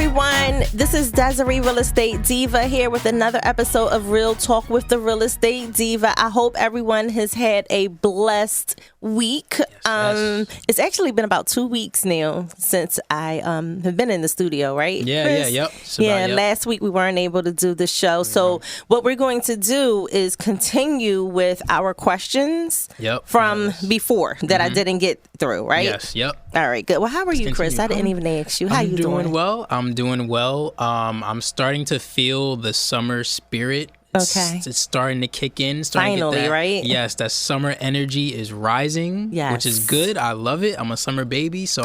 everyone. This is Desiree Real Estate Diva here with another episode of Real Talk with the Real Estate Diva. I hope everyone has had a blessed week. Yes. It's actually been about 2 weeks now since I have been in the studio, right? Chris? Yep. Last week we weren't able to do the show. So what we're going to do is continue with our questions from before that I didn't get through, right? Yes, yep. All right, good. Well, how are you, Chris? I didn't even ask you. How you doing? I'm doing well. I'm starting to feel the summer spirit. Okay. It's starting to kick in. Finally, right? Yes, that summer energy is rising, which is good. I love it. I'm a summer baby, so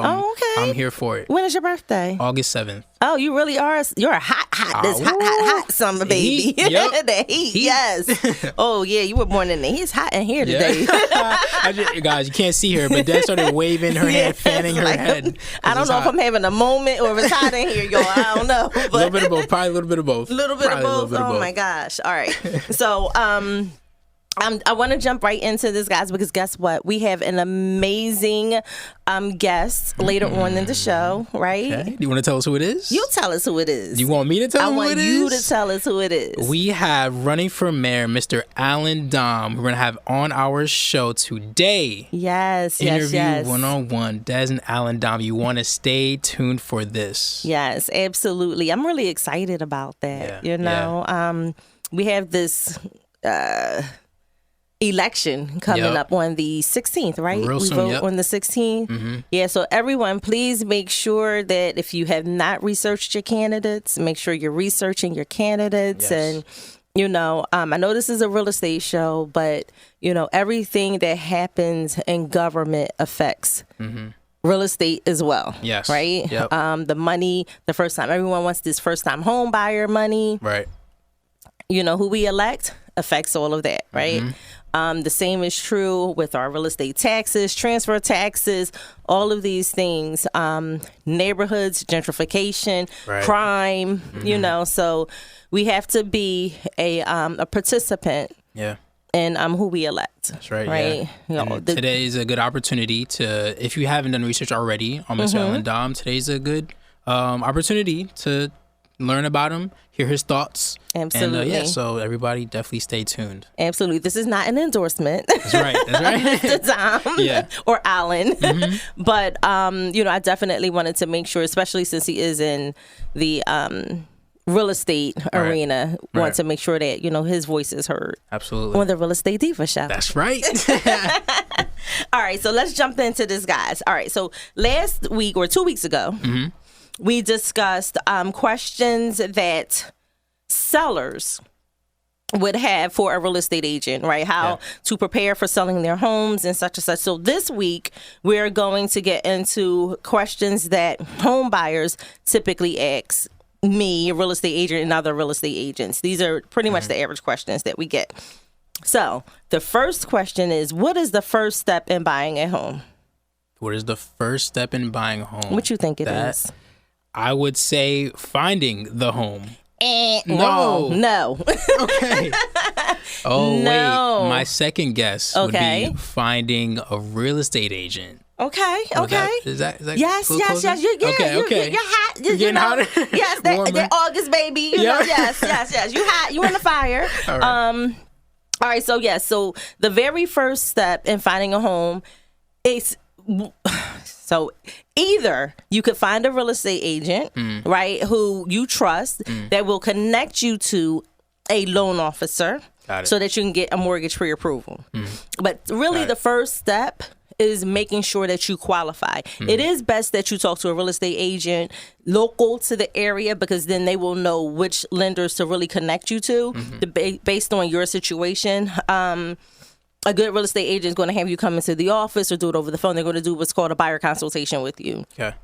I'm here for it. When is your birthday? August 7th. Oh, you really are. You're a hot summer baby. Yep. The heat, yes. Oh, yeah, you were born in the heat. It's hot in here today. Guys, you can't see her, but Dad started waving her hand, fanning her head. I don't know if I'm having a moment or if it's hot in here, y'all. I don't know. But a little bit of both. Probably a little bit of both. A little bit of both. Oh, my gosh. All right. So, I want to jump right into this, guys, because guess what? We have an amazing guest later on in the show, right? Okay. Do you want to tell us who it is? You tell us who it is. You want me to tell who it is? I want you to tell us who it is. We have running for mayor, Mr. Allan Domb. We're going to have on our show today. Yes. Interview one-on-one, Des and Allan Domb. You want to stay tuned for this. Yes, absolutely. I'm really excited about that. We have this election coming up on the 16th, right? Real we soon, vote on the 16th. Mm-hmm. Yeah, so everyone, please make sure that if you have not researched your candidates, make sure you're researching your candidates. And, I know this is a real estate show, but, everything that happens in government affects real estate as well. Yes. Right? Yep. The money, the first time, everyone wants this first time home buyer money. Right. Who we elect affects all of that, right? The same is true with our real estate taxes, transfer taxes, all of these things, neighborhoods, gentrification, crime, so we have to be a participant in who we elect. That's right. Today is a good opportunity to, if you haven't done research already on Mr. Allan Domb, today's a good opportunity to learn about him, hear his thoughts. Absolutely. And so everybody definitely stay tuned. Absolutely. This is not an endorsement. That's right. Mr. Domb or Allan. But, I definitely wanted to make sure, especially since he is in the real estate arena, want to make sure that, his voice is heard. Absolutely. On the Real Estate Diva show. That's right. All right. So let's jump into this, guys. All right. So last week or 2 weeks ago, we discussed questions that sellers would have for a real estate agent, right? How to prepare for selling their homes and such and such. So this week, we're going to get into questions that home buyers typically ask me, a real estate agent, and other real estate agents. These are pretty much the average questions that we get. So the first question is, what is the first step in buying a home? What is the first step in buying a home? What you think it is? I would say finding the home. No. Okay. Oh, no. wait. My second guess would be finding a real estate agent. Okay. Is that yes. Closer? Okay. You're hot. You're getting hotter? Yes, that August, baby. Yes. You hot. You in the fire. All right. All right. So the very first step in finding a home is... So either you could find a real estate agent, right, who you trust that will connect you to a loan officer so that you can get a mortgage pre-approval. But really the first step is making sure that you qualify. It is best that you talk to a real estate agent local to the area, because then they will know which lenders to really connect you to based on your situation. A good real estate agent is going to have you come into the office or do it over the phone. They're going to do what's called a buyer consultation with you. Okay.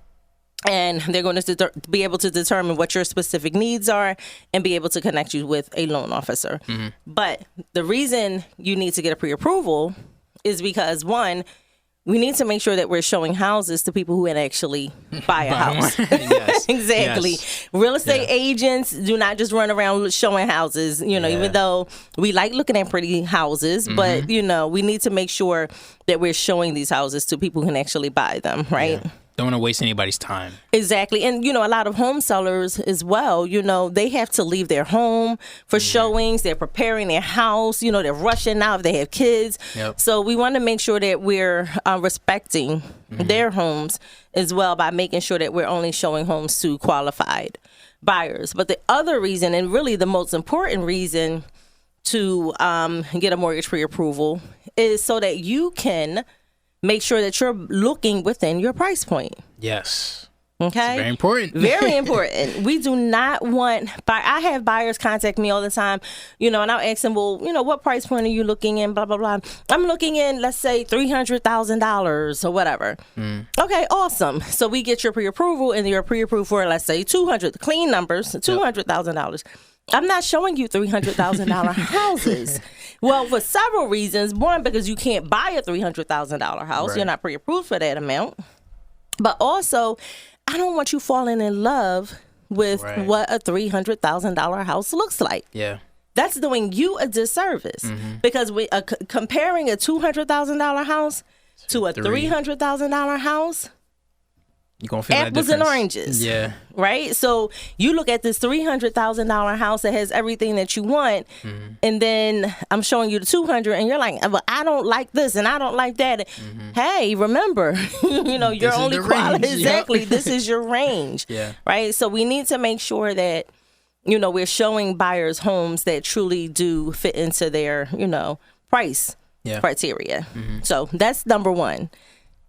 And they're going to be able to determine what your specific needs are and be able to connect you with a loan officer. But the reason you need to get a pre-approval is because, one, we need to make sure that we're showing houses to people who can actually buy a house. Yes. Exactly. Yes. Real estate agents do not just run around showing houses, even though we like looking at pretty houses, but, we need to make sure that we're showing these houses to people who can actually buy them, right? Yeah. Don't want to waste anybody's time. Exactly. And, a lot of home sellers as well, they have to leave their home for showings. They're preparing their house. They're rushing out if they have kids. Yep. So we want to make sure that we're respecting their homes as well by making sure that we're only showing homes to qualified buyers. But the other reason, and really the most important reason to get a mortgage pre-approval, is so that you can make sure that you're looking within your price point. Yes. Okay. It's very important. Very important. We do not want. I have buyers contact me all the time, and I'll ask them, well, what price point are you looking in? Blah blah blah. I'm looking in, let's say, $300,000 or whatever. Okay, awesome. So we get your pre-approval, and you're pre-approved for, let's say, $200,000. Clean numbers, $200,000. I'm not showing you $300,000 houses. Well, for several reasons. One, because you can't buy a $300,000 house. Right. You're not pre-approved for that amount. But also, I don't want you falling in love with what a $300,000 house looks like. Yeah. That's doing you a disservice. Because we comparing a $200,000 house to a $300,000 house, you're going to feel apples that and oranges. Yeah. Right? So you look at this $300,000 house that has everything that you want, and then I'm showing you the 200, and you're like, well, I don't like this and I don't like that. Hey, remember, you're only quality. Exactly. This is your range. Yeah. Right? So we need to make sure that, we're showing buyers homes that truly do fit into their, price criteria. So that's number one.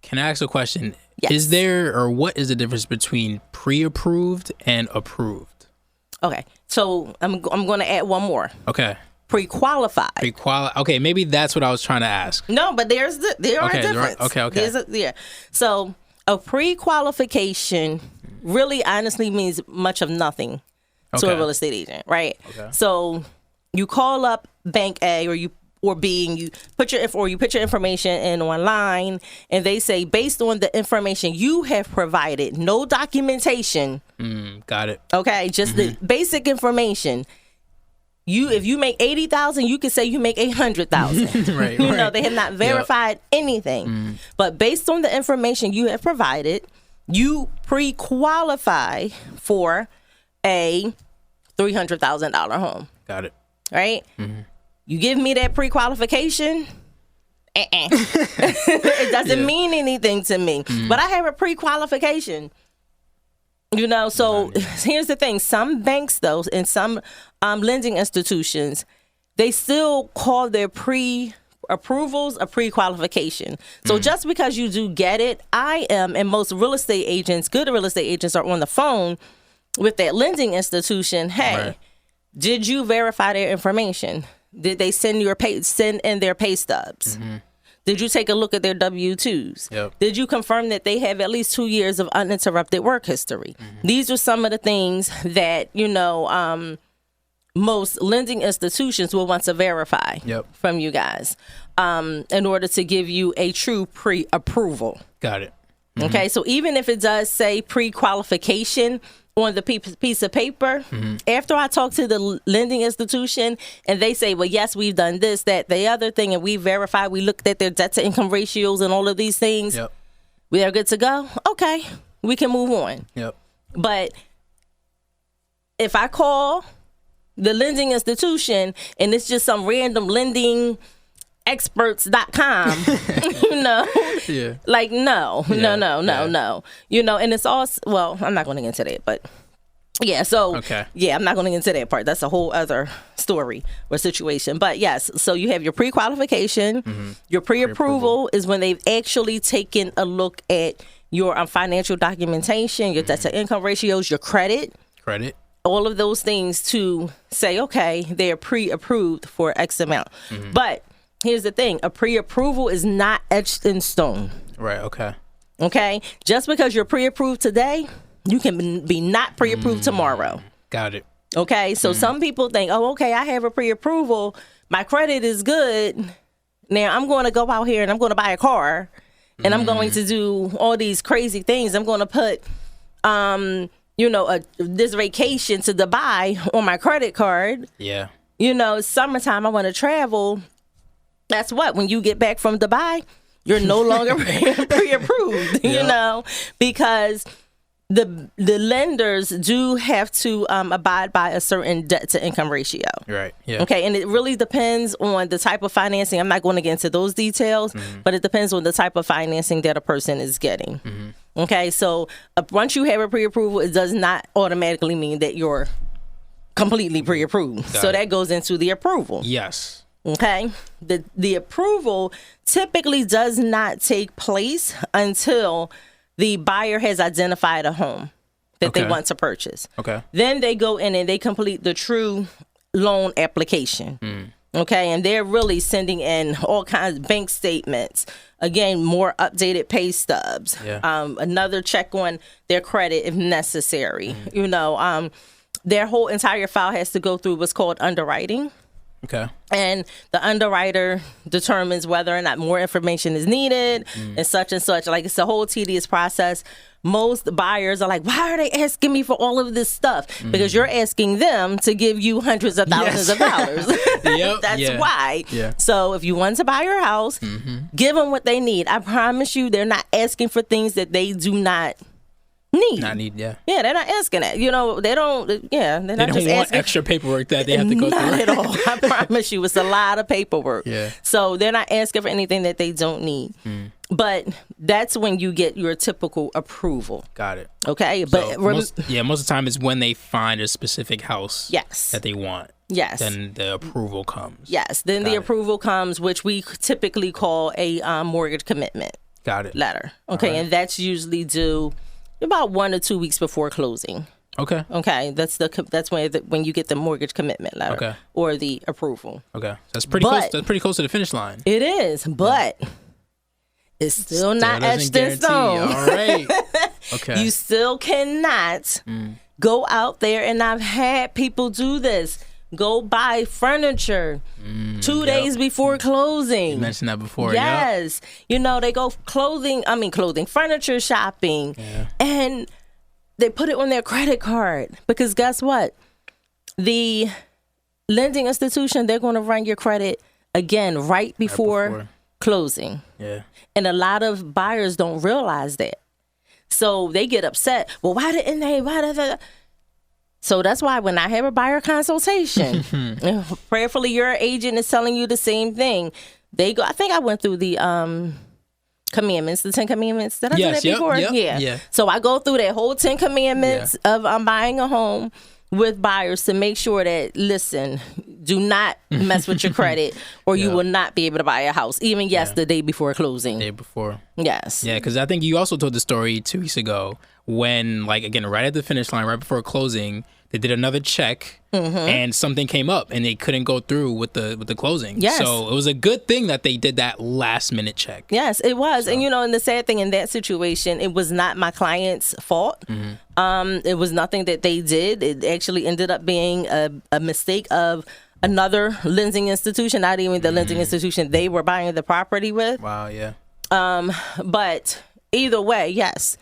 Can I ask a question? Yes. Is there, or what is the difference between pre-approved and approved? Okay. So I'm going to add one more. Okay. Pre-qualified. Okay, maybe that's what I was trying to ask. No, but there are difference. Okay. So a pre-qualification really honestly means much of nothing to a real estate agent, right? Okay. So you call up Bank A or B, and you put your information in online, and they say, based on the information you have provided, no documentation. Got it. Okay, just the basic information. If you make 80,000, you can say you make 800,000. Right. They have not verified anything. But based on the information you have provided, you pre-qualify for a $300,000 home. Got it. Right? You give me that pre-qualification, it doesn't mean anything to me. But I have a pre-qualification. So here's the thing. Some banks, though, and some lending institutions, they still call their pre-approvals a pre-qualification. So just because you do get it, I am, and most good real estate agents are on the phone with that lending institution. Hey, did you verify their information? Did they send in their pay stubs? Did you take a look at their W-2s? Yep. Did you confirm that they have at least 2 years of uninterrupted work history? These are some of the things that, most lending institutions will want to verify from you guys in order to give you a true pre-approval. Got it. Okay, so even if it does say pre-qualification on the piece of paper, after I talk to the lending institution and they say, well, yes, we've done this, that, the other thing, and we verified, we looked at their debt to income ratios and all of these things, we are good to go. Okay, we can move on. But if I call the lending institution and it's just some random lending experts.com, like no. And it's all, well, I'm not going to get into that, but I'm not going to get into that part. That's a whole other story or situation. But yes, so you have your pre-qualification. Your pre-approval is when they've actually taken a look at your financial documentation, your debt to income ratios, your credit, all of those things to say, okay, they're pre-approved for X amount. But here's the thing, a pre-approval is not etched in stone. Right, Okay? Just because you're pre-approved today, you can be not pre-approved tomorrow. Got it. Okay? So some people think, oh, okay, I have a pre-approval. My credit is good. Now I'm going to go out here and I'm going to buy a car and I'm going to do all these crazy things. I'm going to put, this vacation to Dubai on my credit card. Yeah. Summertime, I want to travel. That's what, when you get back from Dubai, you're no longer pre-approved, you know, because the lenders do have to abide by a certain debt to income ratio. Right. Yeah. Okay. And it really depends on the type of financing. I'm not going to get into those details, but it depends on the type of financing that a person is getting. Okay. So once you have a pre-approval, it does not automatically mean that you're completely pre-approved. So that goes into the approval. Yes. Okay. The approval typically does not take place until the buyer has identified a home that they want to purchase. Okay. Then they go in and they complete the true loan application. Okay. And they're really sending in all kinds of bank statements. Again, more updated pay stubs. Another check on their credit if necessary. You know, their whole entire file has to go through what's called underwriting. Okay. And the underwriter determines whether or not more information is needed and such. Like, it's a whole tedious process. Most buyers are like, why are they asking me for all of this stuff? Because you're asking them to give you hundreds of thousands of dollars. That's why. So if you want to buy your house, give them what they need. I promise you, they're not asking for things that they do not need. Yeah, they're not asking that. You know, they don't. They're not they don't just want asking extra paperwork that they have to go through. Not at all. I promise you, it's a lot of paperwork. Yeah. So they're not asking for anything that they don't need. But that's when you get your typical approval. Got it. Okay, but so most of the time it's when they find a specific house. That they want. Yes. Then the approval comes. Yes. Then the approval comes, which we typically call a mortgage commitment. Got it. Letter. Okay, and that's usually due about 1 or 2 weeks before closing. Okay. That's when you get the mortgage commitment letter or the approval. Okay. That's pretty close. That's pretty close to the finish line. It is, but it's still not etched in stone. All right. Okay. You still cannot go out there, and I've had people do this. Go buy furniture 2 days before closing. You mentioned that before. Yes. You know, they go furniture shopping, and they put it on their credit card, because guess what? The lending institution, they're going to run your credit again right before closing. Yeah. And a lot of buyers don't realize that. So they get upset. Well, why didn't they? So that's why when I have a buyer consultation, prayerfully your agent is telling you the same thing. They go. I think I went through the commandments, the 10 commandments. Did I do that before? Yeah. So I go through that whole 10 commandments of buying a home with buyers to make sure that, listen, do not mess with your credit, or you will not be able to buy a house, even the day before closing. Day before. Yes. Yeah, because I think you also told the story 2 weeks ago when, like, again, right at the finish line, right before closing, they did another check and something came up and they couldn't go through with the closing. Yes. So it was a good thing that they did that last minute check. Yes, it was. So. And, you know, and the sad thing in that situation, it was not my client's fault. It was nothing that they did. It actually ended up being a mistake of another lending institution, not even the lending institution they were buying the property with. Wow, yeah. But either way, yes,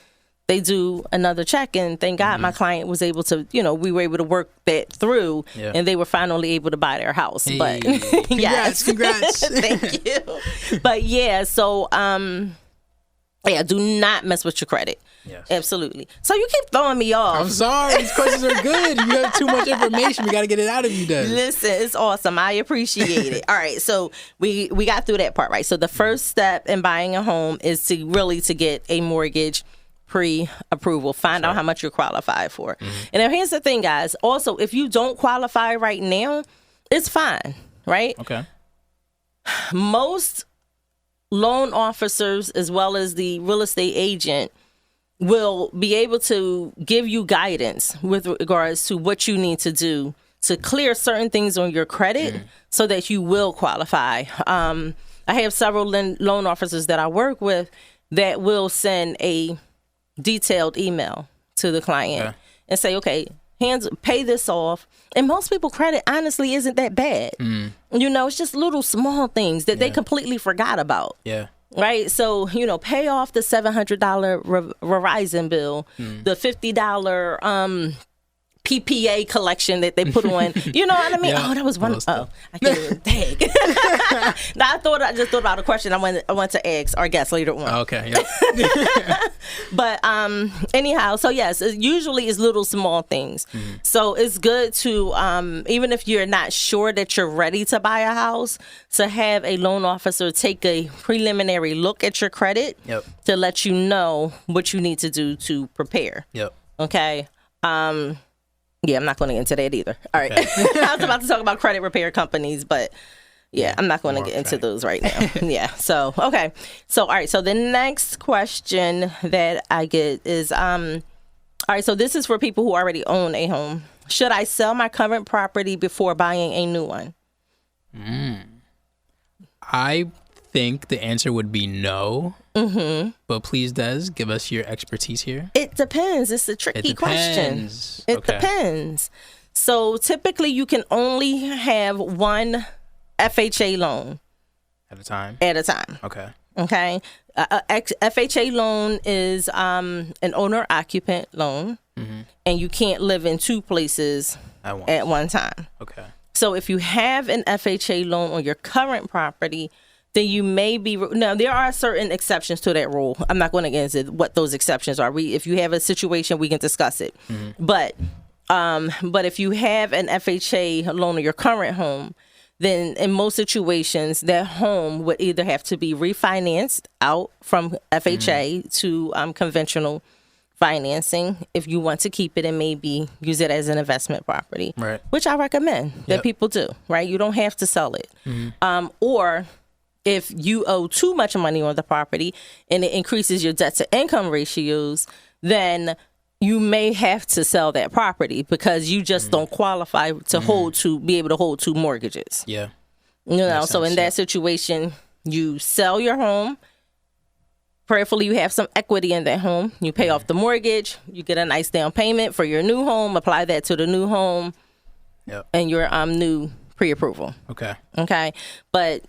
they do another check, and thank God my client was able to, you know, we were able to work that through, and they were finally able to buy their house. Hey. But congrats. Thank you. But so do not mess with your credit. Yes. Absolutely. So you keep throwing me off. I'm sorry. These questions are good. You have too much information. We got to get it out of you, then. Listen, it's awesome. I appreciate it. All right. So we got through that part, right? So the first step in buying a home is to get a mortgage pre-approval. Find out how much you're qualified for. And now here's the thing, guys. Also, if you don't qualify right now, it's fine, right? Okay. Most loan officers, as well as the real estate agent, will be able to give you guidance with regards to what you need to do to clear certain things on your credit so that you will qualify. I have several loan officers that I work with that will send a detailed email to the client and say, okay, pay this off. And most people credit honestly isn't that bad. You know, it's just little small things that they completely forgot about. Yeah. Right. So, you know, pay off the $700 Verizon bill, the $50 PPA collection that they put on. You know what I mean? Yeah, oh, that was one. Oh, I can't even think. Now I just thought about a question I want to ask our guest later on. Okay. Yeah. But anyhow, so yes, usually it's little small things. Mm-hmm. So it's good to even if you're not sure that you're ready to buy a house, to have a loan officer take a preliminary look at your credit to let you know what you need to do to prepare. Yep. Okay. Yeah, I'm not going to get into that either. All right. Okay. I was about to talk about credit repair companies, but yeah, I'm not going to get into those right now. Yeah. So, okay. So, all right. So the next question that I get is, all right, so this is for people who already own a home. Should I sell my current property before buying a new one? I think the answer would be no. Mm-hmm. But please, Des, give us your expertise here. It depends. It's a tricky question. It depends. So typically you can only have one FHA loan. At a time? At a time. Okay. Okay. FHA loan is an owner-occupant loan, and you can't live in two places at one time. Okay. So if you have an FHA loan on your current property, then you may be, now there are certain exceptions to that rule. I'm not going to get into what those exceptions are. If you have a situation, we can discuss it. Mm-hmm. But if you have an FHA loan on your current home, then in most situations, that home would either have to be refinanced out from FHA to conventional financing if you want to keep it and maybe use it as an investment property, right? Which I recommend that people do, right? You don't have to sell it. Mm-hmm. Or if you owe too much money on the property and it increases your debt to income ratios, then you may have to sell that property because you just don't qualify to be able to hold two mortgages. Yeah. You know, so in that situation, you sell your home. Prayerfully, you have some equity in that home. You pay off the mortgage. You get a nice down payment for your new home. Apply that to the new home and your new pre-approval. Okay. Okay. But,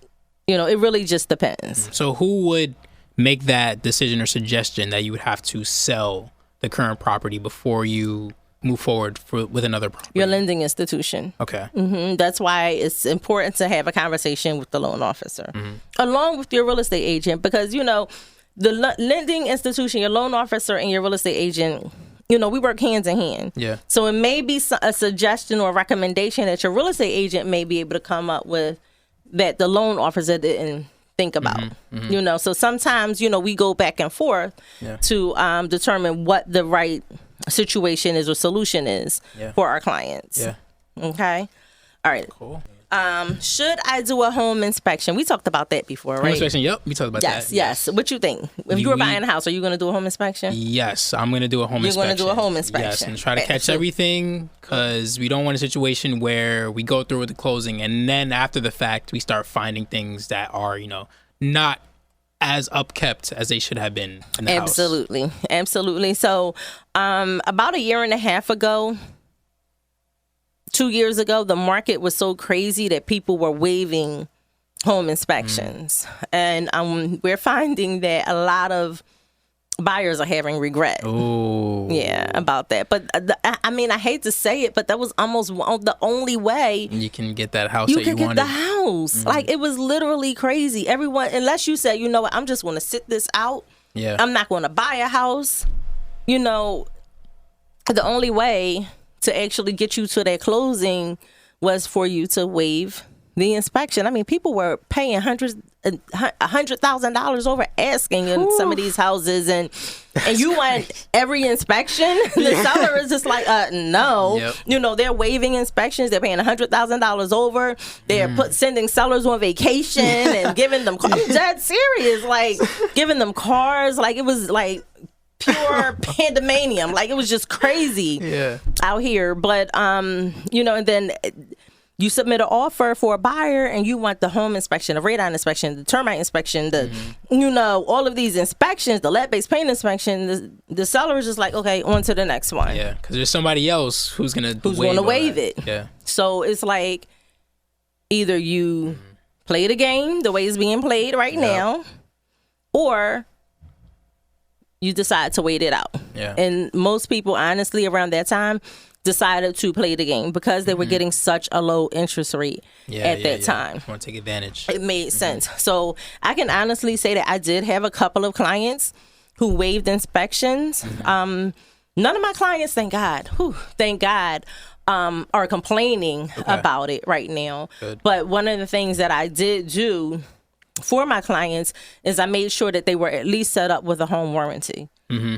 you know, it really just depends. So who would make that decision or suggestion that you would have to sell the current property before you move forward with another property? Your lending institution. Okay. Mm-hmm. That's why it's important to have a conversation with the loan officer, along with your real estate agent, because, you know, the lending institution, your loan officer and your real estate agent, you know, we work hands in hand. Yeah. So it may be a suggestion or a recommendation that your real estate agent may be able to come up with that the loan officer didn't think about. You know, so sometimes, you know, we go back and forth to determine what the right situation is or solution is for our clients. Yeah. Okay. All right. Cool. Should I do a home inspection? We talked about that before, right? Home inspection, yep. We talked about that. Yes. What you think? If you were buying a house, are you going to do a home inspection? Yes, I'm going to do a home inspection. You're going to do a home inspection. Yes, and try to catch everything, because we don't want a situation where we go through with the closing and then after the fact we start finding things that are, you know, not as upkept as they should have been in the house. Absolutely. So about a year and a half ago, 2 years ago, the market was so crazy that people were waiving home inspections. And we're finding that a lot of buyers are having regret. Oh. Yeah, about that. But I mean, I hate to say it, but that was almost the only way you can get that house that you wanted. You could get the house. Like, it was literally crazy. Everyone, unless you said, you know what, I'm just going to sit this out. Yeah. I'm not going to buy a house. You know, the only way to actually get you to that closing was for you to waive the inspection. I mean, people were paying $100,000 over asking in some of these houses, and you want every inspection. The seller is just like, no. Yep. You know, they're waiving inspections. They're paying $100,000 over. They're sending sellers on vacation and giving them. I'm dead serious. Like, giving them cars. Like, it was like pure pandemonium. Like, it was just crazy out here. But you know, and then you submit an offer for a buyer and you want the home inspection, the radon inspection, the termite inspection, the you know, all of these inspections, the lead-based paint inspection. The seller is just like, okay, on to the next one. Yeah, because there's somebody else who's gonna waive it. Yeah. So it's like, either you play the game the way it's being played right now, or you decide to wait it out. Yeah. And most people, honestly, around that time decided to play the game because they were getting such a low interest rate at that time. Want to take advantage. It made sense. So I can honestly say that I did have a couple of clients who waived inspections. None of my clients, thank God, are complaining about it right now. Good. But one of the things that I did do for my clients is I made sure that they were at least set up with a home warranty.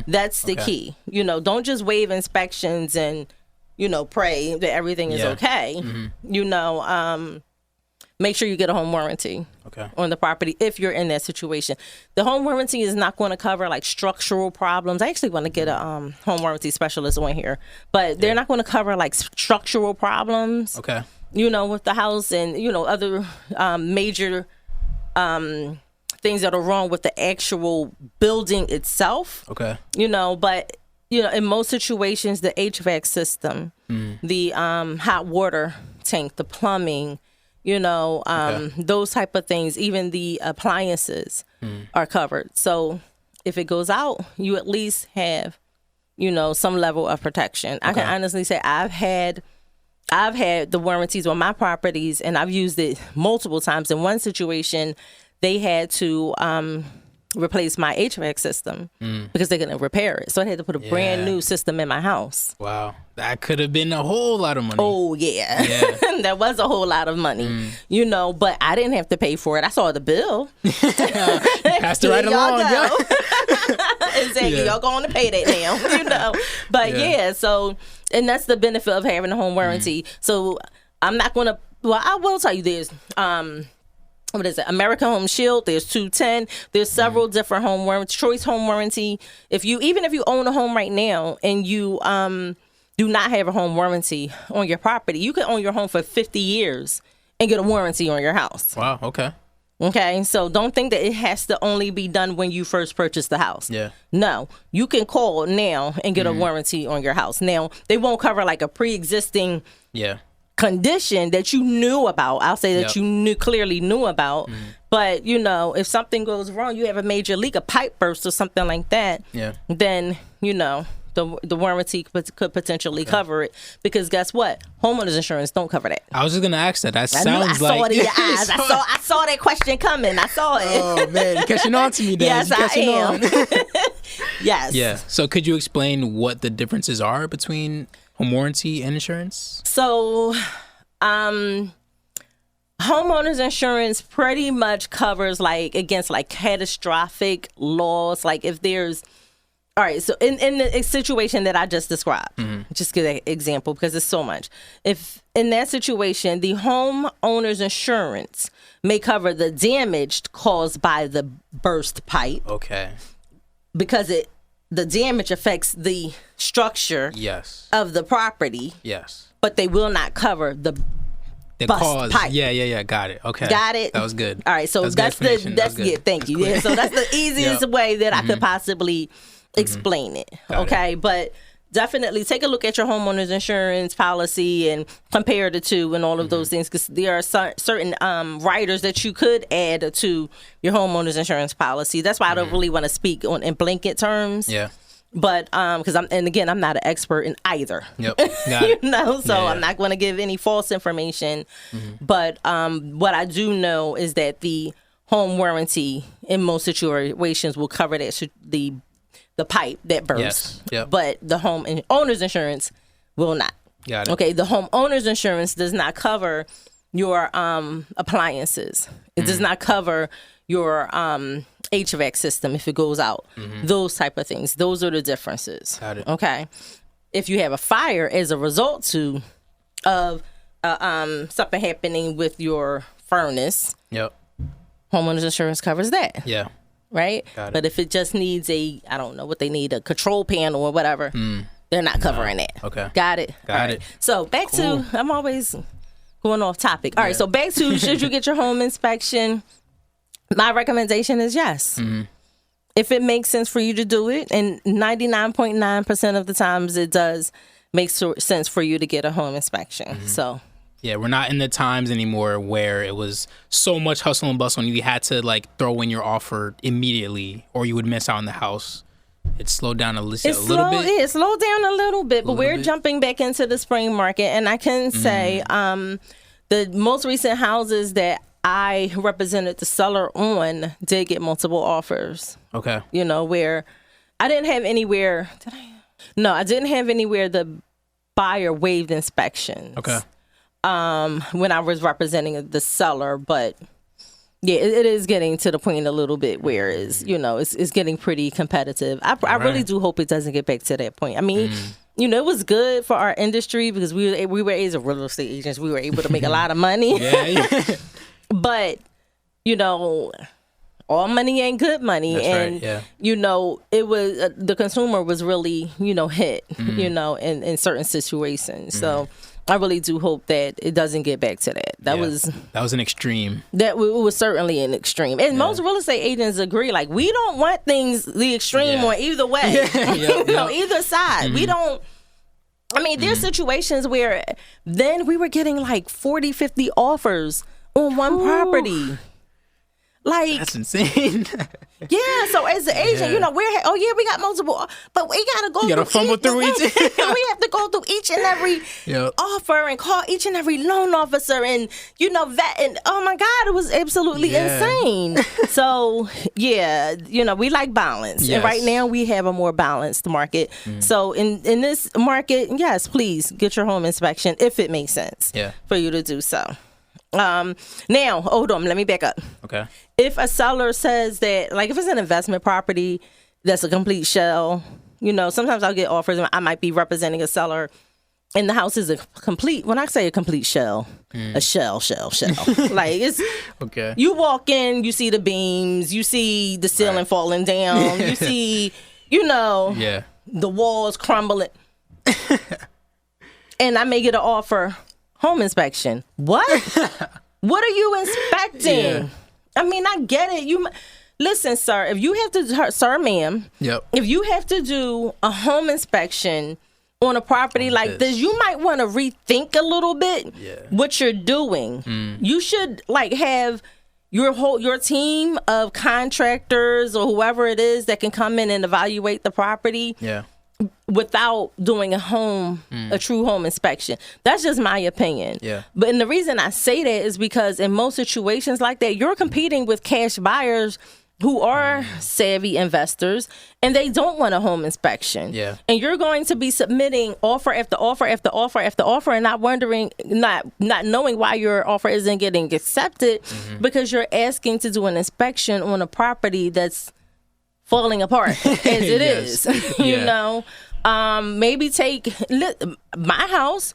That's the key. You know, don't just waive inspections and, you know, pray that everything is okay. You know, make sure you get a home warranty on the property if you're in that situation. The home warranty is not going to cover like structural problems. I actually want to get a home warranty specialist on here, but they're not going to cover like structural problems. You know, with the house and, you know, other major things that are wrong with the actual building itself. You know, but you know, in most situations, the HVAC system, the hot water tank, the plumbing, you know, those type of things, even the appliances are covered. So if it goes out, you at least have, you know, some level of protection. I can honestly say I've had the warranties on my properties, and I've used it multiple times. In one situation, they had to replace my HVAC system because they couldn't repair it. So I had to put a brand new system in my house. Wow. That could have been a whole lot of money. Oh, yeah. That was a whole lot of money, you know, but I didn't have to pay for it. I saw the bill. Passed it right along. Exactly. Y'all going to pay that now, you know. But so, and that's the benefit of having a home warranty. So I'm not going to, well, I will tell you this. What is it? American Home Shield. There's 210. There's several different home warranties. Choice Home Warranty. Even if you own a home right now and you do not have a home warranty on your property, you can own your home for 50 years and get a warranty on your house. Wow. Okay. Okay. So don't think that it has to only be done when you first purchase the house. No, you can call now and get a warranty on your house. Now, they won't cover like a pre-existing condition that you knew about. I'll say that you clearly knew about. But, you know, if something goes wrong, you have a major leak, a pipe burst or something like that, then, you know, the warranty could potentially cover it. Because guess what? Homeowners insurance don't cover that. I was just going to ask that. That I sounds like... I saw it in your eyes. I saw that question coming. I saw it. Oh, man. You're catching on to me, Dan. Yes, I am. Yes. Yeah. So could you explain what the differences are between home warranty and insurance? So, homeowners insurance pretty much covers like against like catastrophic loss. Like if there's, all right, so in the situation that I just described, just give an example because it's so much. If in that situation, the homeowner's insurance may cover the damage caused by the burst pipe. Because the damage affects the structure of the property. But they will not cover the bust pipe. Yeah. Got it. Okay. Got it. That was good. All right. So that's thank you. Yeah. So that's the easiest way that I could possibly explain it. Okay. But definitely take a look at your homeowner's insurance policy and compare the two and all of those things, because there are certain riders that you could add to your homeowner's insurance policy. That's why I don't really want to speak in blanket terms. But because I'm not an expert in either. Got it. You know, so I'm not going to give any false information. But what I do know is that the home warranty in most situations will cover that the pipe that bursts. But the home owner's insurance will not. Got it. Okay, the homeowner's insurance does not cover your appliances. It does not cover your HVAC system if it goes out. Those type of things. Those are the differences. Got it. Okay. If you have a fire as a result of something happening with your furnace, homeowners insurance covers that. Right? But if it just needs I don't know what they need, a control panel or whatever, they're not covering that. Okay. Got it. Got it. So back to, I'm always going off topic. All right. So back to, should you get your home inspection? My recommendation is yes. If it makes sense for you to do it, and 99.9% of the times it does make sense for you to get a home inspection. So. Yeah, we're not in the times anymore where it was so much hustle and bustle and you had to like throw in your offer immediately or you would miss out on the house. It slowed down a little bit. It slowed down a little bit, but we're jumping back into the spring market. And I can say the most recent houses that I represented the seller on did get multiple offers. Okay. You know, where I didn't have anywhere. No, I didn't have anywhere the buyer waived inspections. Okay. When I was representing the seller, but yeah, it is getting to the point a little bit where it's getting pretty competitive. I really do hope it doesn't get back to that point. I mean, it was good for our industry because we were as a real estate agents, we were able to make a lot of money. Yeah. But, all money ain't good money. That's and, right, yeah. It was, the consumer was really, hit, in certain situations. So I really do hope that it doesn't get back to that. That was an extreme. It was certainly an extreme. And most real estate agents agree, like, we don't want things the extreme on either way. Either side. We don't. I mean, there's situations where then we were getting like 40, 50 offers on one property. Like, that's insane. Yeah, so as an agent, we got multiple, but we gotta go. You gotta fumble through each. We have to go through each and every offer and call each and every loan officer, and vet. And oh my God, it was absolutely insane. So we like balance, and right now we have a more balanced market. So in this market, yes, please get your home inspection if it makes sense for you to do so. Now, hold on, let me back up. Okay. If a seller says that, like, if it's an investment property that's a complete shell, sometimes I'll get offers and I might be representing a seller and the house is a complete, when I say a complete shell, a shell. Like, it's, you walk in, you see the beams, you see the ceiling falling down, you see, the walls crumbling. And I may get an offer, home inspection. What? What are you inspecting? Yeah. I mean, I get it. Listen, sir, if you have to, sir, ma'am, if you have to do a home inspection on a property like this, you might want to rethink a little bit what you're doing. You should have your team of contractors or whoever it is that can come in and evaluate the property. Without doing a true home inspection. That's just my opinion. But and the reason I say that is because in most situations like that, you're competing with cash buyers who are savvy investors and they don't want a home inspection. And you're going to be submitting offer after offer after offer after offer and not knowing why your offer isn't getting accepted because you're asking to do an inspection on a property that's falling apart as it is. Maybe take my house,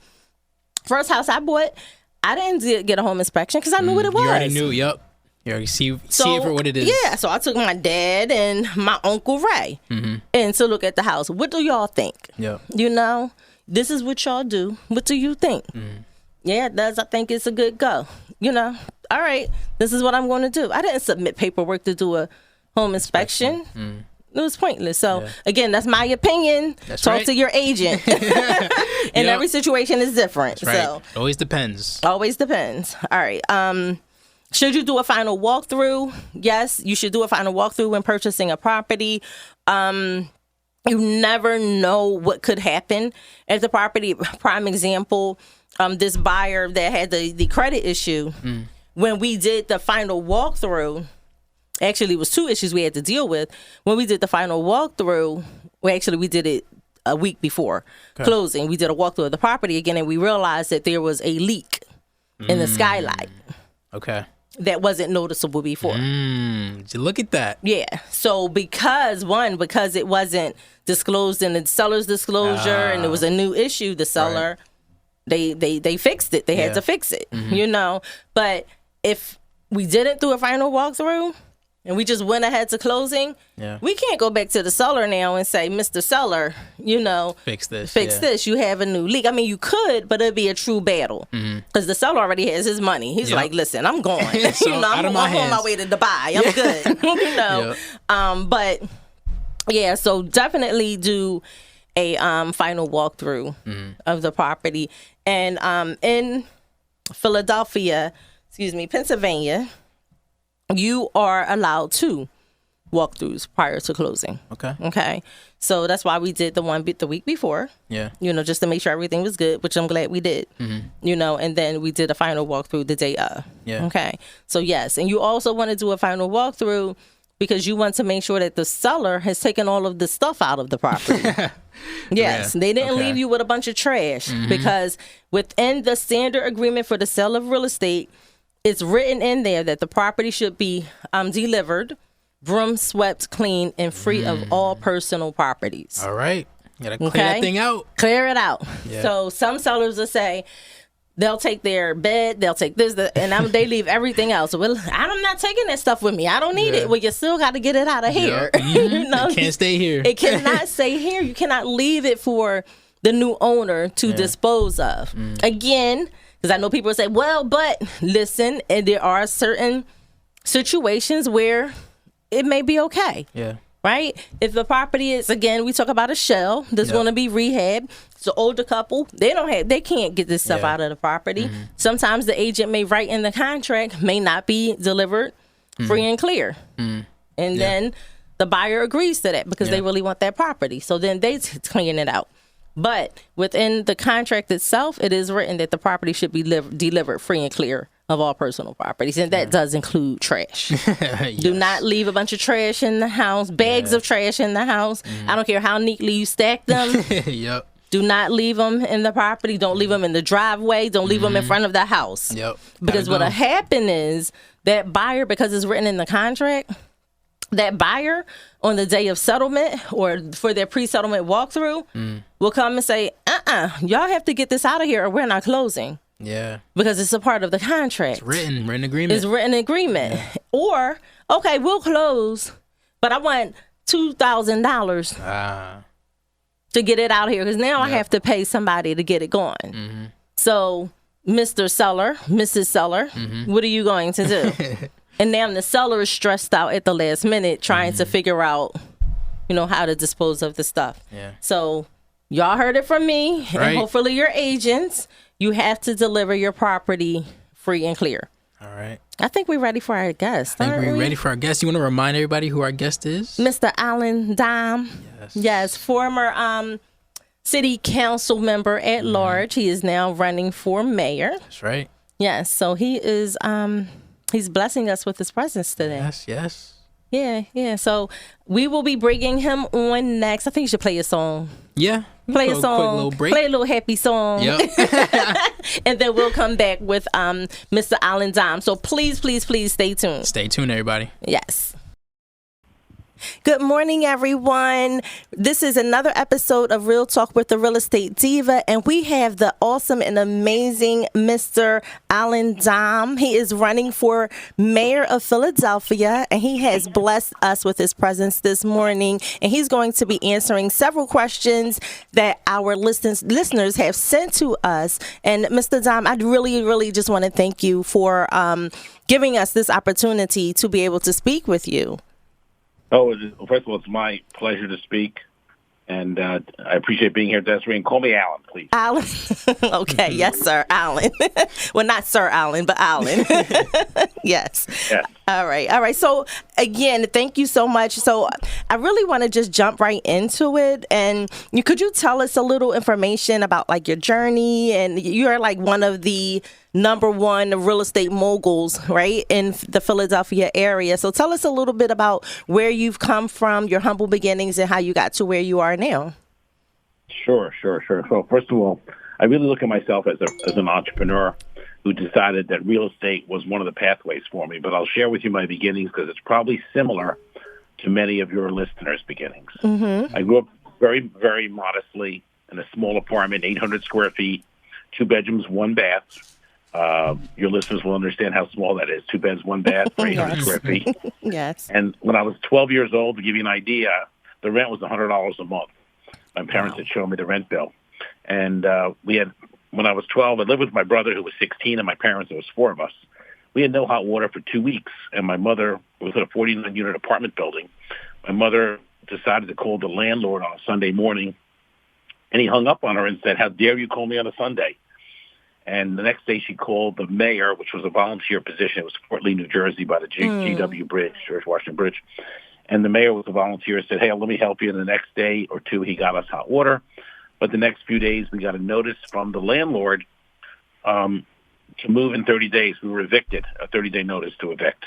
first house I bought, I didn't get a home inspection because I knew what it was. You already knew, You already see it for what it is. Yeah, so I took my dad and my Uncle Ray and to look at the house. What do y'all think? This is what y'all do. What do you think? I think it's a good go. All right, this is what I'm going to do. I didn't submit paperwork to do a home inspection. It was pointless. So again, that's my opinion. Talk to your agent. And every situation is different. Right. So it always depends. All right. Should you do a final walkthrough? Yes, you should do a final walkthrough when purchasing a property. You never know what could happen at the property. Prime example, this buyer that had the credit issue, when we did the final walkthrough, actually, it was two issues we had to deal with. When we did the final walkthrough, we did it a week before closing. We did a walkthrough of the property again, and we realized that there was a leak in the skylight. That wasn't noticeable before. Look at that. Yeah. So because it wasn't disclosed in the seller's disclosure and it was a new issue, the seller, they fixed it. They had to fix it, But if we didn't do a final walkthrough, and we just went ahead to closing, we can't go back to the seller now and say, Mr. Seller, fix this. You have a new leak. I mean, you could, but it'd be a true battle because the seller already has his money. He's like, listen, I'm going. So I'm on my way to Dubai. I'm good. But so definitely do a final walkthrough of the property. And in Pennsylvania, you are allowed to walkthroughs prior to closing. Okay. So that's why we did the one the week before. Yeah. Just to make sure everything was good, which I'm glad we did. And then we did a final walkthrough the day of. Yeah. Okay. So yes, and you also want to do a final walkthrough because you want to make sure that the seller has taken all of the stuff out of the property. Yes, they didn't leave you with a bunch of trash, because within the standard agreement for the sale of real estate, it's written in there that the property should be delivered, broom swept, clean, and free of all personal properties. All right. You got to clear that thing out. Clear it out. Yeah. So some sellers will say, they'll take their bed, they'll take this, and they leave everything else. Well, I'm not taking that stuff with me. I don't need it. Well, you still got to get it out of here. It can't stay here. It cannot stay here. You cannot leave it for the new owner to dispose of. Again, because I know people say, well, but listen, and there are certain situations where it may be okay. Yeah. Right? If the property is, again, we talk about a shell that's going to be rehabbed. It's an older couple. They can't get this stuff out of the property. Sometimes the agent may write in the contract, may not be delivered free and clear. And then the buyer agrees to that because they really want that property. So then they clean it out. But within the contract itself, it is written that the property should be delivered free and clear of all personal properties, and that does include trash. Do not leave a bunch of trash in the house, bags of trash in the house. I don't care how neatly you stack them. Yep. Do not leave them in the property. Don't leave them in the driveway. Don't leave them in front of the house. Yep. Because what'll happen is that buyer, because it's written in the contract, that buyer on the day of settlement or for their pre-settlement walkthrough will come and say, y'all have to get this out of here or we're not closing. Yeah. Because it's a part of the contract. It's written agreement. It's written agreement. Yeah. Or, okay, we'll close, but I want $2,000 to get it out here because now I have to pay somebody to get it going. So, Mr. Seller, Mrs. Seller, what are you going to do? And now the seller is stressed out at the last minute trying to figure out, how to dispose of the stuff. Yeah. So, y'all heard it from me, and hopefully your agents. You have to deliver your property free and clear. All right. I think we're ready for our guest. I think we're ready for our guest. You want to remind everybody who our guest is? Mr. Allan Domb. Yes, former city council member at large. He is now running for mayor. That's right. Yes, so he is he's blessing us with his presence today. Yes. Yeah. So we will be bringing him on next. I think you should play a song. Yeah. Play a song. Quick little break. Play a little happy song. Yep. And then we'll come back with Mr. Allan Domb. So please stay tuned. Stay tuned, everybody. Yes. Good morning, everyone. This is another episode of Real Talk with the Real Estate Diva, and we have the awesome and amazing Mr. Allan Domb. He is running for mayor of Philadelphia, and he has blessed us with his presence this morning, and he's going to be answering several questions that our listeners have sent to us. And Mr. Domb, I really just want to thank you for giving us this opportunity to be able to speak with you. Oh, first of all, it's my pleasure to speak, and I appreciate being here, Desiree. And call me Allan, please. Allan. Okay, yes, sir, Allan. Well, not Sir Allan, but Allan. Yes. All right. So, again, thank you so much. So, I really want to just jump right into it. And could you tell us a little information about, like, your journey? And you're, like, one of the number one real estate moguls, right, in the Philadelphia area. So, tell us a little bit about where you've come from, your humble beginnings, and how you got to where you are now. Sure. So, first of all, I really look at myself as an entrepreneur who decided that real estate was one of the pathways for me. But I'll share with you my beginnings because it's probably similar to many of your listeners' beginnings. I grew up very, very modestly in a small apartment, 800 square feet, 2 bedrooms, 1 bath. Your listeners will understand how small that is. 2 beds, 1 bath for 800 square feet. Yes. And when I was 12 years old, to give you an idea, the rent was $100 a month. My parents had shown me the rent bill. And when I was 12, I lived with my brother who was 16 and my parents, there was 4 of us. We had no hot water for 2 weeks. And my mother was in a 49-unit apartment building. My mother decided to call the landlord on a Sunday morning. And he hung up on her and said, "How dare you call me on a Sunday?" And the next day she called the mayor, which was a volunteer position. It was Fort Lee, New Jersey by the GW Bridge, George Washington Bridge. And the mayor was a volunteer, said, hey, let me help you. And the next day or two, he got us hot water. But the next few days, we got a notice from the landlord to move in 30 days. We were evicted, a 30-day notice to evict.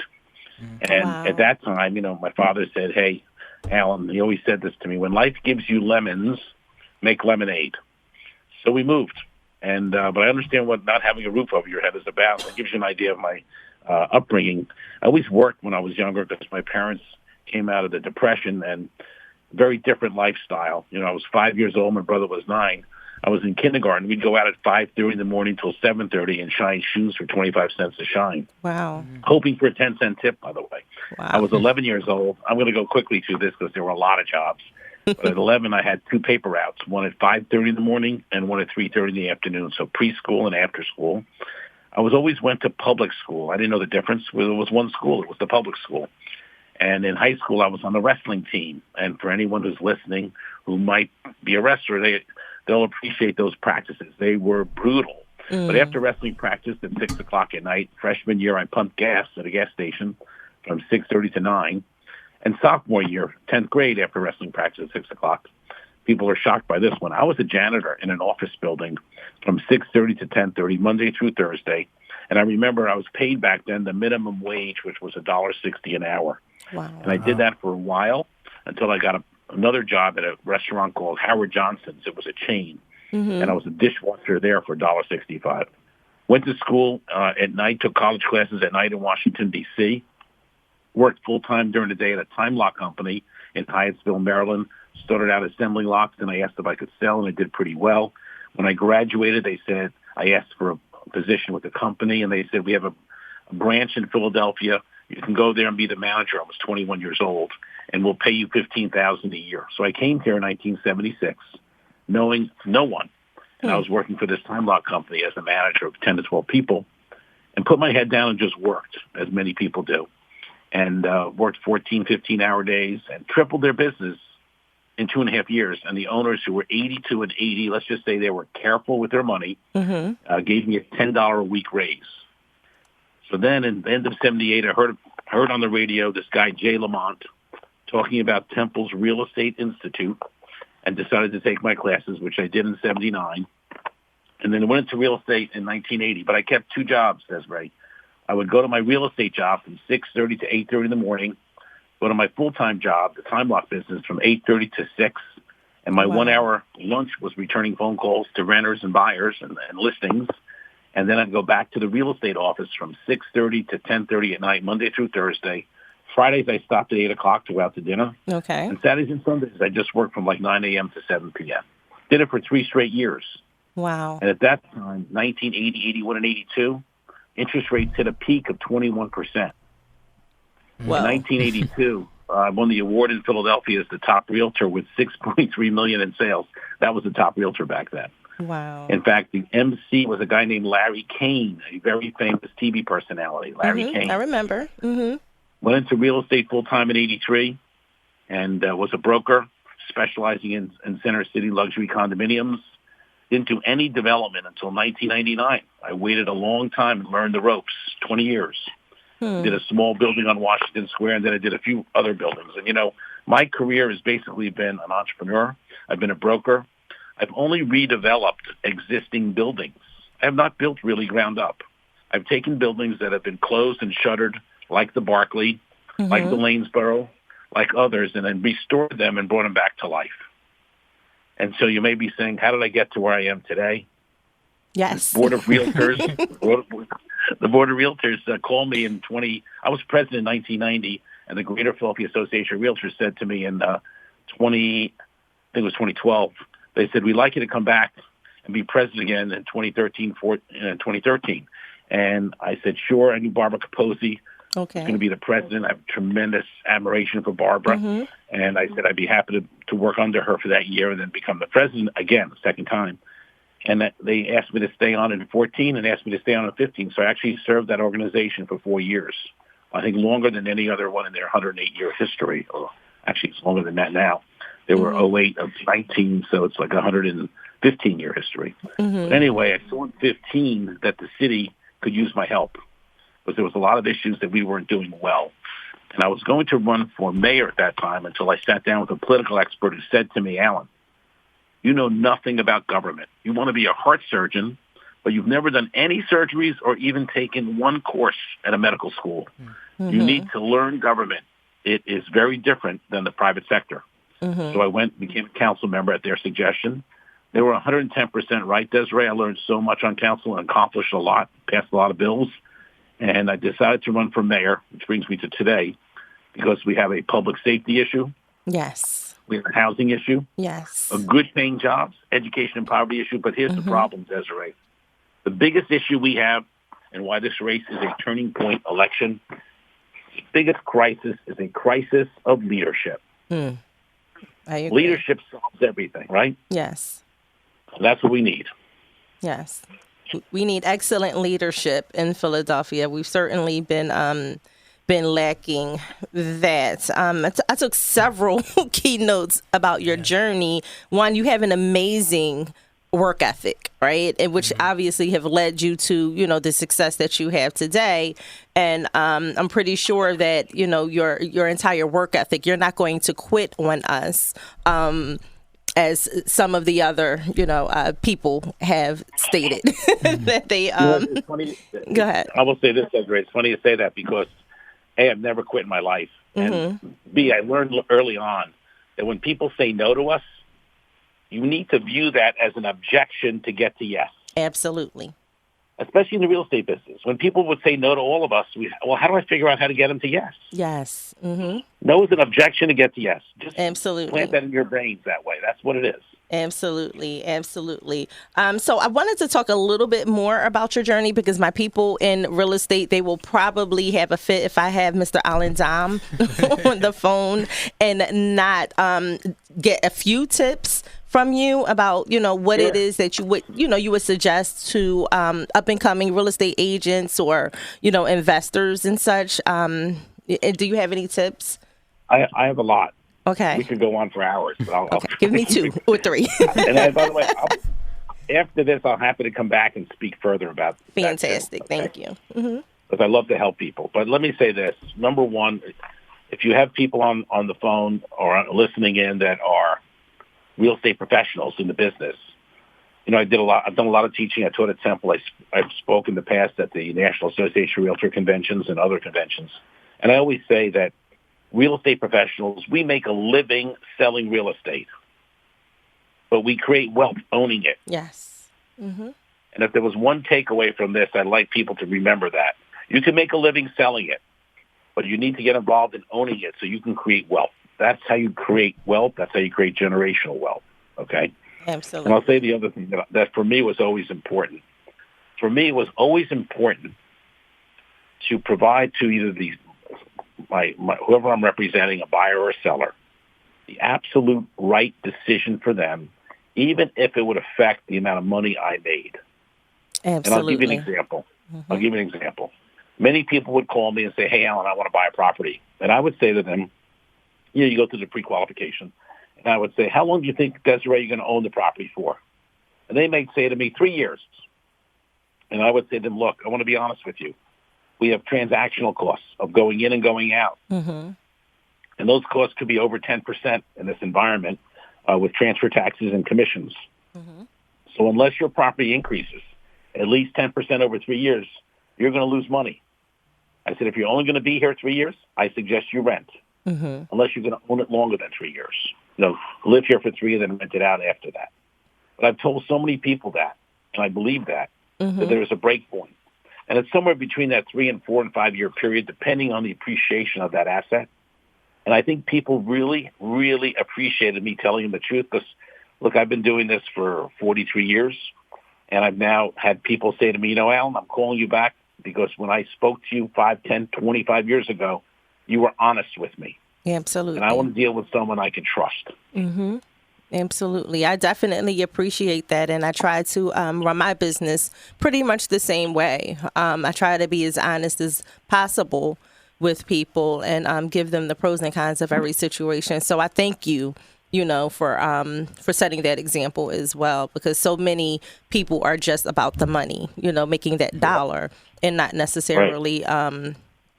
And at that time, my father said, hey, Allan, he always said this to me, when life gives you lemons, make lemonade. So we moved. And but I understand what not having a roof over your head is about. It gives you an idea of my upbringing. I always worked when I was younger because my parents came out of the Depression and very different lifestyle. I was 5 years old. My brother was 9. I was in kindergarten. We'd go out at 5:30 in the morning till 7:30 and shine shoes for 25 cents a shine. Wow. Hoping for a 10-cent tip, by the way. Wow. I was 11 years old. I'm going to go quickly through this because there were a lot of jobs. But at 11, I had 2 paper routes, one at 5:30 in the morning and one at 3:30 in the afternoon, so preschool and after school. I always went to public school. I didn't know the difference. There was one school. It was the public school. And in high school, I was on the wrestling team. And for anyone who's listening who might be a wrestler, they'll appreciate those practices. They were brutal. But after wrestling practice at 6 o'clock at night, freshman year, I pumped gas at a gas station from 6:30 to 9. And sophomore year, 10th grade, after wrestling practice at 6 o'clock, people are shocked by this one. I was a janitor in an office building from 6:30 to 10:30, Monday through Thursday. And I remember I was paid back then the minimum wage, which was $1.60 an hour. Wow. And I did that for a while until I got another job at a restaurant called Howard Johnson's. It was a chain. And I was a dishwasher there for $1.65. Went to school at night, took college classes at night in Washington, D.C., worked full-time during the day at a time lock company in Hyattsville, Maryland, started out assembling locks, and I asked if I could sell, and I did pretty well. When I graduated, I asked for a position with the company, and they said, we have a branch in Philadelphia. You can go there and be the manager. I was 21 years old, and we'll pay you $15,000 a year. So I came here in 1976, knowing no one. And I was working for this time lock company as a manager of 10 to 12 people, and put my head down and just worked, as many people do. And worked 14, 15-hour days and tripled their business in 2.5 years. And the owners, who were 82 and 80, let's just say they were careful with their money, gave me a $10 a week raise. So then in the end of 78, I heard on the radio this guy, Jay Lamont, talking about Temple's Real Estate Institute, and decided to take my classes, which I did in 79. And then I went into real estate in 1980. But I kept 2 jobs, Desiree. I would go to my real estate job from 6:30 to 8:30 in the morning, go to my full-time job, the time lock business, from 8:30 to 6, and my 1-hour lunch was returning phone calls to renters and buyers and listings. And then I'd go back to the real estate office from 6:30 to 10:30 at night, Monday through Thursday. Fridays, I stopped at 8 o'clock to go out to dinner. Okay. And Saturdays and Sundays, I just worked from like 9 a.m. to 7 p.m. Did it for 3 straight years. Wow. And at that time, 1980, 81, and 82, interest rates hit a peak of 21%. In 1982, I won the award in Philadelphia as the top realtor with $6.3 million in sales. That was the top realtor back then. Wow. In fact, the MC was a guy named Larry Kane, a very famous TV personality. Larry Kane. I remember. Went into real estate full-time in 83 and was a broker specializing in center city luxury condominiums. Didn't do any development until 1999. I waited a long time and learned the ropes, 20 years. Did a small building on Washington Square, and then I did a few other buildings. And, my career has basically been an entrepreneur. I've been a broker. I've only redeveloped existing buildings. I have not built really ground up. I've taken buildings that have been closed and shuttered, like the Barclay, like the Lanesboro, like others, and then restored them and brought them back to life. And so you may be saying, how did I get to where I am today? Yes. The Board of Realtors called me in I was president in 1990, and the Greater Philadelphia Association of Realtors said to me in 2012, they said, we'd like you to come back and be president again in 2013. And I said, sure. I knew Barbara Capozzi was going to be the president. I have tremendous admiration for Barbara. And I said I'd be happy to work under her for that year and then become the president again, the second time. And they asked me to stay on in 14 and asked me to stay on in 15. So I actually served that organization for 4 years. I think longer than any other one in their 108-year history. Or actually, it's longer than that now. They were 08 of 19, so it's like a 115-year history. But anyway, I saw in 15 that the city could use my help because there was a lot of issues that we weren't doing well. And I was going to run for mayor at that time until I sat down with a political expert who said to me, Allan, you know nothing about government. You want to be a heart surgeon, but you've never done any surgeries or even taken one course at a medical school. Mm-hmm. You need to learn government. It is very different than the private sector. Mm-hmm. So I went and became a council member at their suggestion. They were 110% right, Desiree. I learned so much on council and accomplished a lot, passed a lot of bills. And I decided to run for mayor, which brings me to today, because we have a public safety issue. Yes. We have a housing issue. Yes. A good paying jobs, education and poverty issue. But here's the problem, Desiree. The biggest issue we have and why this race is a turning point election, the biggest crisis is a crisis of leadership. I agree. Leadership solves everything, right? Yes. And that's what we need. Yes. We need excellent leadership in Philadelphia. We've certainly been lacking that. I took several keynotes about your journey. One, you have an amazing work ethic, right? And which obviously have led you to, the success that you have today. And I'm pretty sure that, your entire work ethic, you're not going to quit on us. As some of the other, people have stated that they. It's funny. Go ahead. I will say this, Desiree. It's funny to say that because A, I've never quit in my life, and B, I learned early on that when people say no to us, you need to view that as an objection to get to yes. Absolutely. Especially in the real estate business, when people would say no to all of us, how do I figure out how to get them to yes? Yes. Mm-hmm. No is an objection to get to yes. Just absolutely plant that in your brains that way. That's what it is. Absolutely. Absolutely. So I wanted to talk a little bit more about your journey because my people in real estate, they will probably have a fit if I have Mr. Allan Domb on the phone and not get a few tips from you about, what it is that you would suggest to up and coming real estate agents or, investors and such. Do you have any tips? I have a lot. Okay. We could go on for hours. But I'll give me 2 or 3. And by the way, after this, I'll happy to come back and speak further about Fantastic. That too, okay? Thank you. Mm-hmm. Because I love to help people. But let me say this. Number one, if you have people on the phone or listening in that are real estate professionals in the business, I've done a lot of teaching. I taught at Temple. I've spoken in the past at the National Association of Realtor conventions and other conventions. And I always say that real estate professionals, we make a living selling real estate, but we create wealth owning it. Yes. Mm-hmm. And if there was one takeaway from this, I'd like people to remember that. You can make a living selling it, but you need to get involved in owning it so you can create wealth. That's how you create wealth. That's how you create generational wealth. Okay? Absolutely. And I'll say the other thing that for me was always important. For me, it was always important to provide to either my whoever I'm representing, a buyer or a seller, the absolute right decision for them, even if it would affect the amount of money I made. Absolutely. And I'll give you an example. Mm-hmm. Many people would call me and say, hey, Allan, I want to buy a property. And I would say to them, you go through the pre-qualification. And I would say, how long do you think, Desiree, you're going to own the property for? And they may say to me, 3 years. And I would say to them, look, I want to be honest with you. We have transactional costs of going in and going out. Mm-hmm. And those costs could be over 10% in this environment with transfer taxes and commissions. Mm-hmm. So unless your property increases at least 10% over 3 years, you're going to lose money. I said, if you're only going to be here 3 years, I suggest you rent, unless you're going to own it longer than 3 years. Live here for 3 and then rent it out after that. But I've told so many people that, and I believe that there is a break point. And it's somewhere between that 3 and 4 and 5 year period, depending on the appreciation of that asset. And I think people really, really appreciated me telling them the truth because, look, I've been doing this for 43 years, and I've now had people say to me, Allan, I'm calling you back because when I spoke to you 5, 10, 25 years ago, you were honest with me. Absolutely. And I want to deal with someone I can trust. Mm-hmm. Absolutely. I definitely appreciate that. And I try to run my business pretty much the same way. I try to be as honest as possible with people and give them the pros and cons of every situation. So I thank you, for setting that example as well, because so many people are just about the money, making that dollar and not necessarily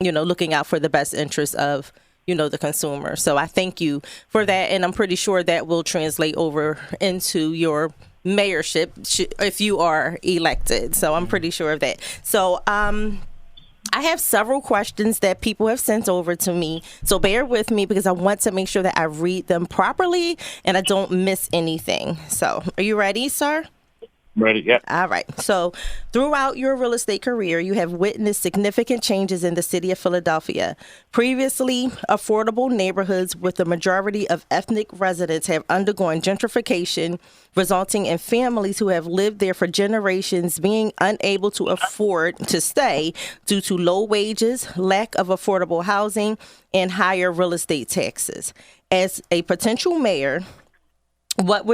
looking out for the best interest of, the consumer. So I thank you for that. And I'm pretty sure that will translate over into your mayorship if you are elected. So I'm pretty sure of that. So I have several questions that people have sent over to me. So bear with me because I want to make sure that I read them properly and I don't miss anything. So are you ready, sir? Ready, yeah. All right. So throughout your real estate career, you have witnessed significant changes in the city of Philadelphia. Previously, affordable neighborhoods with the majority of ethnic residents have undergone gentrification, resulting in families who have lived there for generations being unable to afford to stay due to low wages, lack of affordable housing, and higher real estate taxes. As a potential mayor, what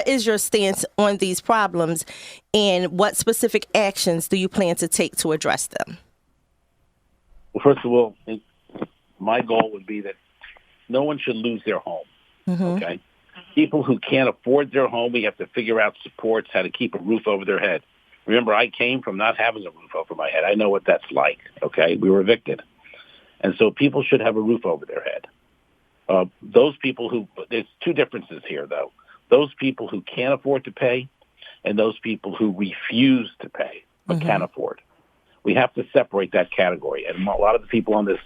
is your stance on these problems, and what specific actions do you plan to take to address them? Well, first of all, my goal would be that no one should lose their home. Okay, people who can't afford their home, we have to figure out supports, how to keep a roof over their head. Remember, I came from not having a roof over my head. I know what that's like. Okay, we were evicted, and so people should have a roof over their head. Those people who, there's two differences here, though. Those people who can't afford to pay and those people who refuse to pay but can afford. We have to separate that category. And a lot of the people on this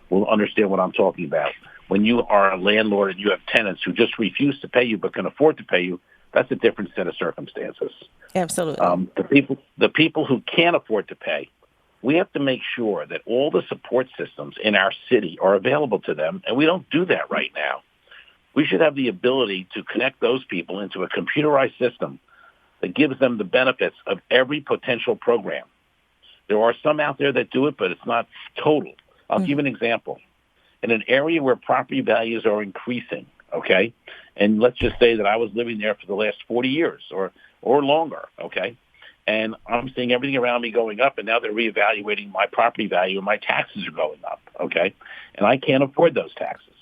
will understand what I'm talking about. When you are a landlord and you have tenants who just refuse to pay you but can afford to pay you, that's a different set of circumstances. Absolutely. The people who can't afford to pay, we have to make sure that all the support systems in our city are available to them, and we don't do that right now. We should have the ability to connect those people into a computerized system that gives them the benefits of every potential program. There are some out there that do it, but it's not total. I'll give you an example. In an area where property values are increasing, okay, and let's just say that I was living there for the last 40 years or longer, okay, and I'm seeing everything around me going up, and now they're reevaluating my property value, and my taxes are going up, okay? And I can't afford those taxes.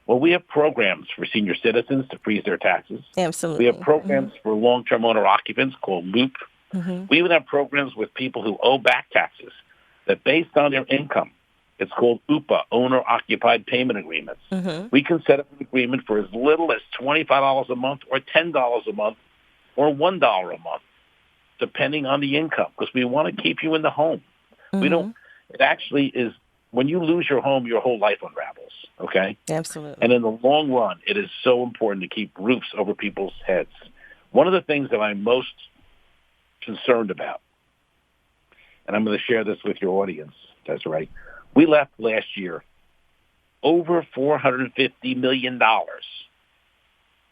Well, we have programs for senior citizens to freeze their taxes. Absolutely. We have programs for long-term owner occupants called LOOP. We even have programs with people who owe back taxes that based on their income, it's called UPA, owner-occupied payment agreements. We can set up an agreement for as little as $25 a month or $10 a month or $1 a month, depending on the income, because we want to keep you in the home. We don't, it actually is, when you lose your home, your whole life unravels, okay? Absolutely. And in the long run, it is so important to keep roofs over people's heads. One of the things that I'm most concerned about, and I'm going to share this with your audience, Desiree, we left last year over $450 million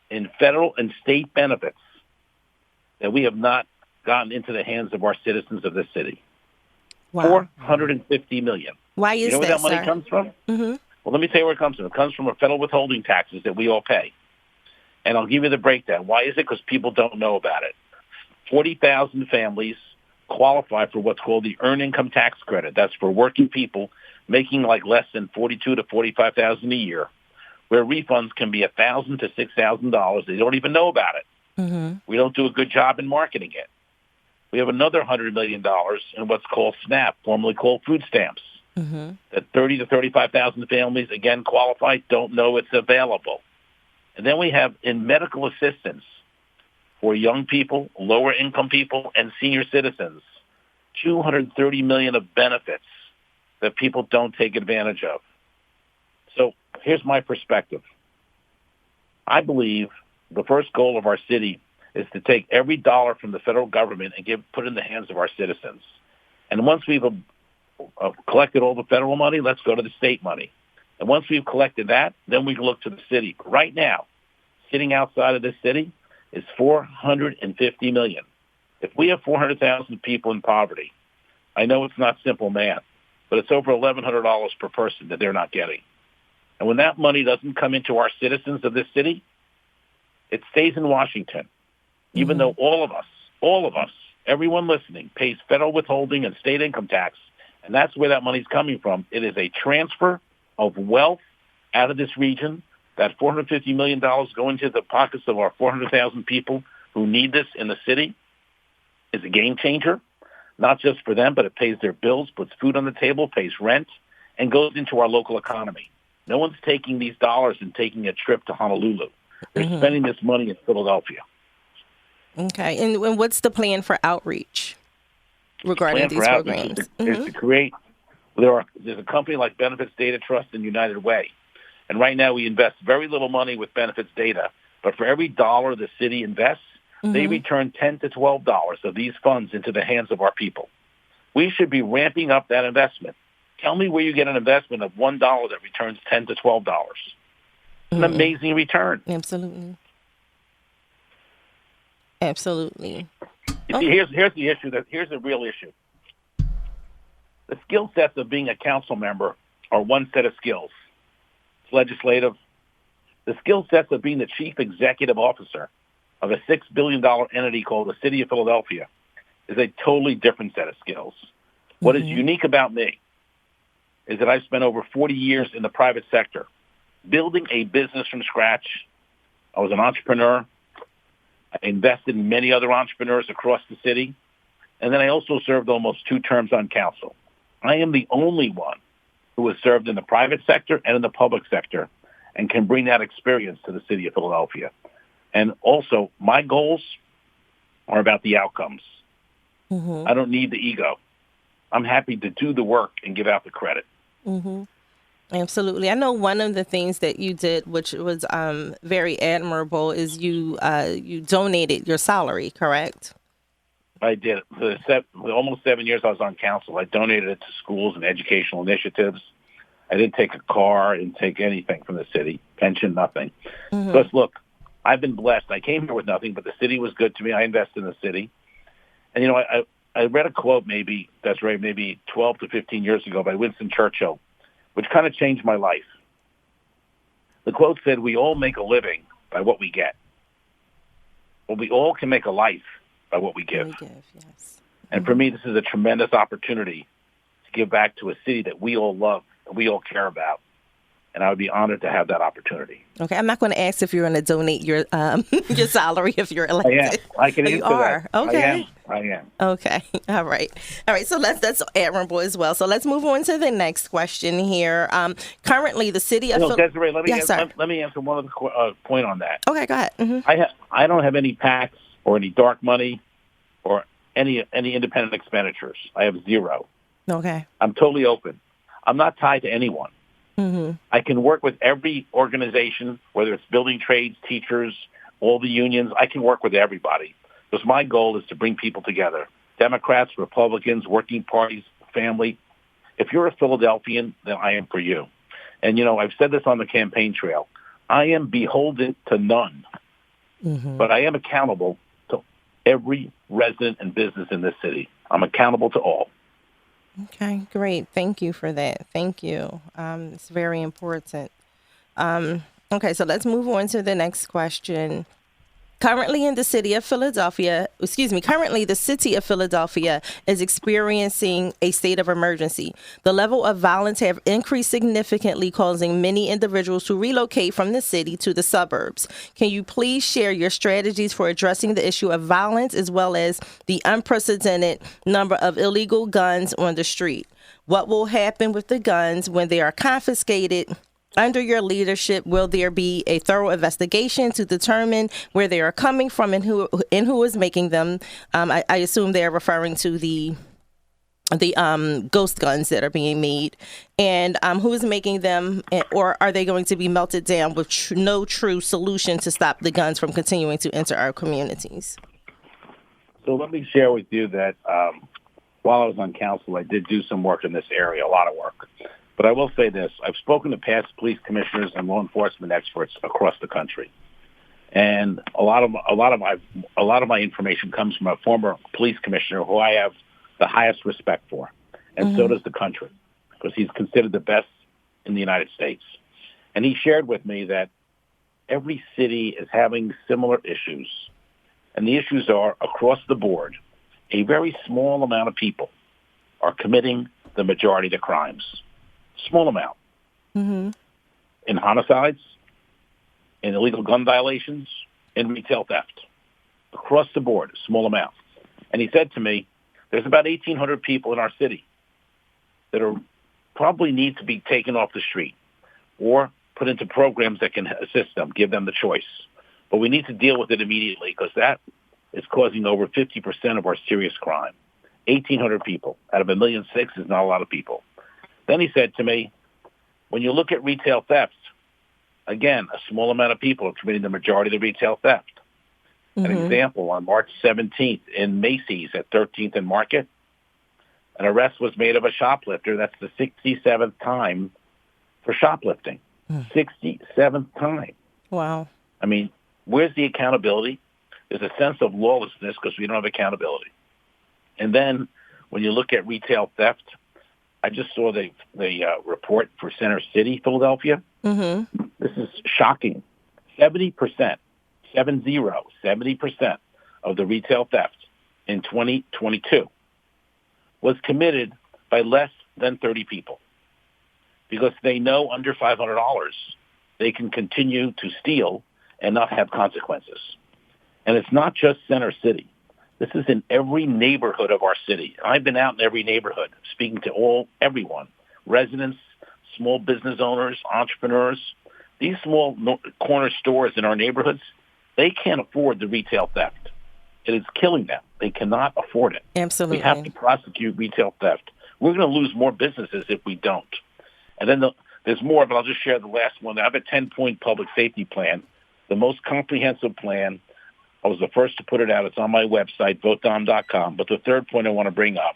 in federal and state benefits that we have not gotten into the hands of our citizens of this city. Wow. $450 million. Why is you know where that, that money sir? comes from? Well, let me tell you where it comes from. It comes from our federal withholding taxes that we all pay. And I'll give you the breakdown. Why is it? Because people don't know about it. 40,000 families qualify for what's called the Earned Income Tax Credit. That's for working people making like less than $42,000 to $45,000 a year, where refunds can be $1,000 to $6,000. They don't even know about it. We don't do a good job in marketing it. We have another $100 million in what's called SNAP, formerly called food stamps, that 30 to 35,000 families, again, qualify, don't know it's available. And then we have in medical assistance for young people, lower income people, and senior citizens, $230 million of benefits that people don't take advantage of. So here's my perspective. I believe the first goal of our city is to take every dollar from the federal government and put it in the hands of our citizens. And once we've collected all the federal money, let's go to the state money. And once we've collected that, then we can look to the city. Right now, sitting outside of this city is $450 million. If we have 400,000 people in poverty, I know it's not simple math, but it's over $1,100 per person that they're not getting. And when that money doesn't come into our citizens of this city, it stays in Washington. Even though all of us, everyone listening, pays federal withholding and state income tax, and that's where that money's coming from. It is a transfer of wealth out of this region. That $450 million going to the pockets of our 400,000 people who need this in the city is a game changer, not just for them, but it pays their bills, puts food on the table, pays rent, and goes into our local economy. No one's taking these dollars and taking a trip to Honolulu. They're spending this money in Philadelphia. Okay. And what's the plan for outreach regarding these programs? Is to create. There's a company like Benefits Data Trust and United Way. And right now we invest very little money with Benefits Data. But for every dollar the city invests, they return $10 to $12 of these funds into the hands of our people. We should be ramping up that investment. Tell me where you get an investment of $1 that returns $10 to $12. An amazing return. Absolutely. Absolutely. You see, here's the issue. Here's the real issue. The skill sets of being a council member are one set of skills. It's legislative. The skill sets of being the chief executive officer of a $6 billion entity called the City of Philadelphia is a totally different set of skills. What is unique about me is that I've spent over 40 years in the private sector building a business from scratch. I was an entrepreneur. I invested in many other entrepreneurs across the city. And then I also served almost 2 terms on council. I am the only one who has served in the private sector and in the public sector and can bring that experience to the city of Philadelphia. And also, my goals are about the outcomes. I don't need the ego. I'm happy to do the work and give out the credit. Absolutely. I know one of the things that you did, which was very admirable, is you donated your salary, correct? I did. For almost 7 years I was on council, I donated it to schools and educational initiatives. I didn't take a car, I didn't take anything from the city, pension, nothing. Because, look, I've been blessed. I came here with nothing, but the city was good to me. I invested in the city. And, you know, I read a quote maybe 12 to 15 years ago by Winston Churchill, which kind of changed my life. The quote said, "We all make a living by what we get. But we all can make a life by what we give." Yes. And for me, this is a tremendous opportunity to give back to a city that we all love and we all care about. And I would be honored to have that opportunity. Okay, I'm not going to ask if you're going to donate your your salary if you're elected. I am. I can answer that. Okay. I am. Okay. All right. So that's admirable as well. So let's move on to the next question here. Currently, the city of Desiree, let me answer one other point on that. Okay, go ahead. I don't have any PACs or any dark money or any independent expenditures. I have zero. Okay. I'm totally open. I'm not tied to anyone. I can work with every organization, whether it's building trades, teachers, all the unions. I can work with everybody because my goal is to bring people together. Democrats, Republicans, working parties, family. If you're a Philadelphian, then I am for you. And, you know, I've said this on the campaign trail. I am beholden to none, but I am accountable to every resident and business in this city. I'm accountable to all. Okay, great. Thank you for that. Thank you. It's very important. Okay, so let's move on to the next question. Currently the city of Philadelphia is experiencing a state of emergency. The level of violence have increased significantly, causing many individuals to relocate from the city to the suburbs. Can you please share your strategies for addressing the issue of violence as well as the unprecedented number of illegal guns on the street? What will happen with the guns when they are confiscated? Under your leadership, will there be a thorough investigation to determine where they are coming from and who is making them? I assume they're referring to the ghost guns that are being made, and who is making them, or are they going to be melted down with no true solution to stop the guns from continuing to enter our communities? So let me share with you that while I was on council, I did do some work in this area, a lot of work. But I will say this: I've spoken to past police commissioners and law enforcement experts across the country, and a lot of my information comes from a former police commissioner who I have the highest respect for, and so does the country, because he's considered the best in the United States. And he shared with me that every city is having similar issues, and the issues are across the board. A very small amount of people are committing the majority of the crimes. Small amount. In homicides, in illegal gun violations, in retail theft. Across the board, a small amount. And he said to me, there's about 1,800 people in our city that are probably need to be taken off the street or put into programs that can assist them, give them the choice. But we need to deal with it immediately because that is causing over 50% of our serious crime. 1,800 people out of 1.6 million is not a lot of people. Then he said to me, when you look at retail thefts, again, a small amount of people are committing the majority of the retail theft. An example, on March 17th in Macy's at 13th and Market, an arrest was made of a shoplifter. That's the 67th time for shoplifting. 67th time. Wow. I mean, where's the accountability? There's a sense of lawlessness because we don't have accountability. And then when you look at retail theft, I just saw the report for Center City, Philadelphia. This is shocking. 70% of the retail theft in 2022 was committed by less than 30 people because they know under $500 they can continue to steal and not have consequences. And it's not just Center City. This is in every neighborhood of our city. I've been out in every neighborhood speaking to everyone, residents, small business owners, entrepreneurs. These small corner stores in our neighborhoods, they can't afford the retail theft. It is killing them. They cannot afford it. Absolutely. We have to prosecute retail theft. We're going to lose more businesses if we don't. And then there's more, but I'll just share the last one. I have a 10-point public safety plan, the most comprehensive plan. I was the first to put it out. It's on my website, votedomb.com. But the third point I want to bring up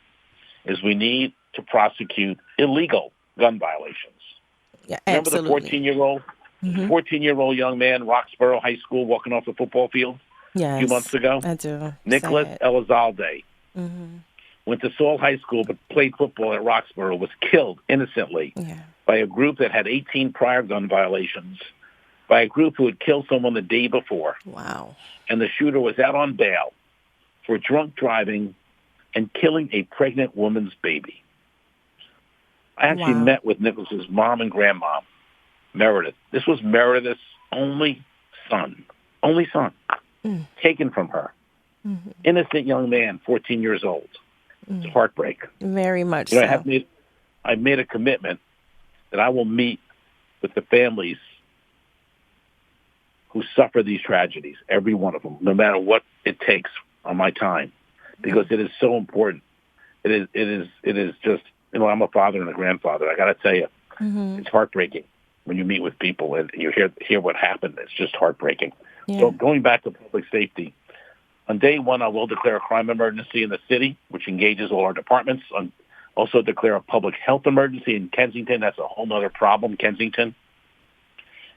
is we need to prosecute illegal gun violations. Yeah, remember absolutely. the 14-year-old young man, Roxborough High School, walking off the football field a few months ago? I do. Nicholas Sad. Elizalde went to Saul High School but played football at Roxborough, was killed innocently by a group that had 18 prior gun violations, by a group who had killed someone the day before. Wow. And the shooter was out on bail for drunk driving and killing a pregnant woman's baby. I actually met with Nicholas's mom and grandma, Meredith. This was Meredith's only son, taken from her. Innocent young man, 14 years old. It's a heartbreak. Very much so. I've made a commitment that I will meet with the families who suffer these tragedies, every one of them, no matter what it takes on my time, because it is so important. It is just, I'm a father and a grandfather. I got to tell you, it's heartbreaking when you meet with people and you hear what happened. It's just heartbreaking. Yeah. So going back to public safety, on day one, I will declare a crime emergency in the city, which engages all our departments. Also declare a public health emergency in Kensington. That's a whole other problem, Kensington.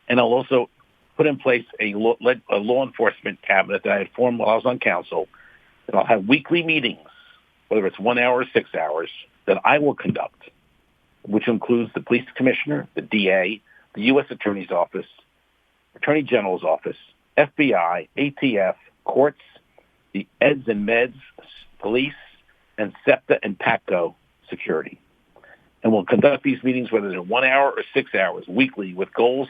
And I'll also put in place a law enforcement cabinet that I had formed while I was on council. And I'll have weekly meetings, whether it's 1 hour or 6 hours, that I will conduct, which includes the police commissioner, the DA, the U.S. Attorney's Office, Attorney General's Office, FBI, ATF, courts, the EDS and MEDS, police, and SEPTA and PATCO security. And we'll conduct these meetings, whether they're 1 hour or 6 hours, weekly, with goals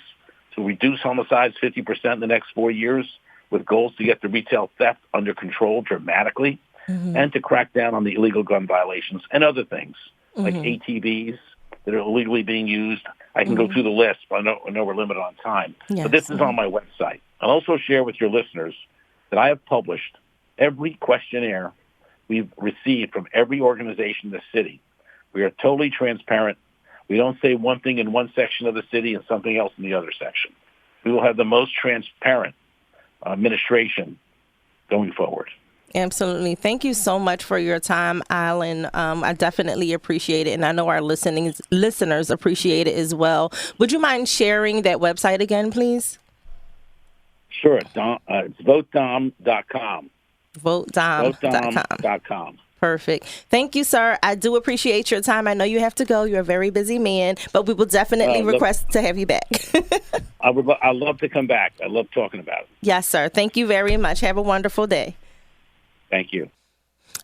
to reduce homicides 50% in the next 4 years, with goals to get the retail theft under control dramatically, and to crack down on the illegal gun violations and other things, like ATVs that are illegally being used. I can go through the list, but I know we're limited on time. Yes. But this is on my website. I'll also share with your listeners that I have published every questionnaire we've received from every organization in the city. We are totally transparent. We don't say one thing in one section of the city and something else in the other section. We will have the most transparent administration going forward. Absolutely. Thank you so much for your time, Allan. I definitely appreciate it, and I know our listeners appreciate it as well. Would you mind sharing that website again, please? Sure. It's votedomb.com. Votedomb.com. Perfect. Thank you, sir. I do appreciate your time. I know you have to go. You're a very busy man, but we will definitely request to have you back. I'd love to come back. I love talking about it. Yes, sir. Thank you very much. Have a wonderful day. Thank you.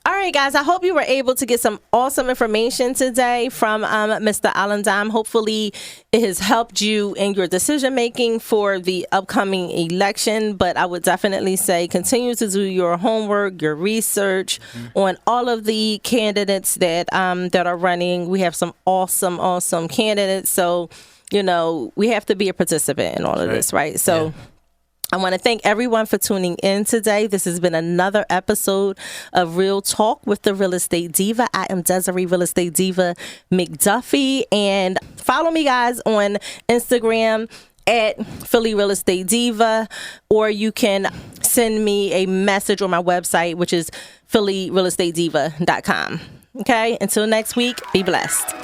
All right, guys, I hope you were able to get some awesome information today from Mr. Allan Domb. Hopefully, it has helped you in your decision making for the upcoming election. But I would definitely say continue to do your homework, your research on all of the candidates that are running. We have some awesome candidates. So, we have to be a participant in all of this, right? So. Yeah. I want to thank everyone for tuning in today. This has been another episode of Real Talk with the Real Estate Diva. I am Desiree Real Estate Diva McDuffie. And follow me, guys, on Instagram at Philly Real Estate Diva. Or you can send me a message on my website, which is phillyrealestatediva.com. Okay? Until next week, be blessed.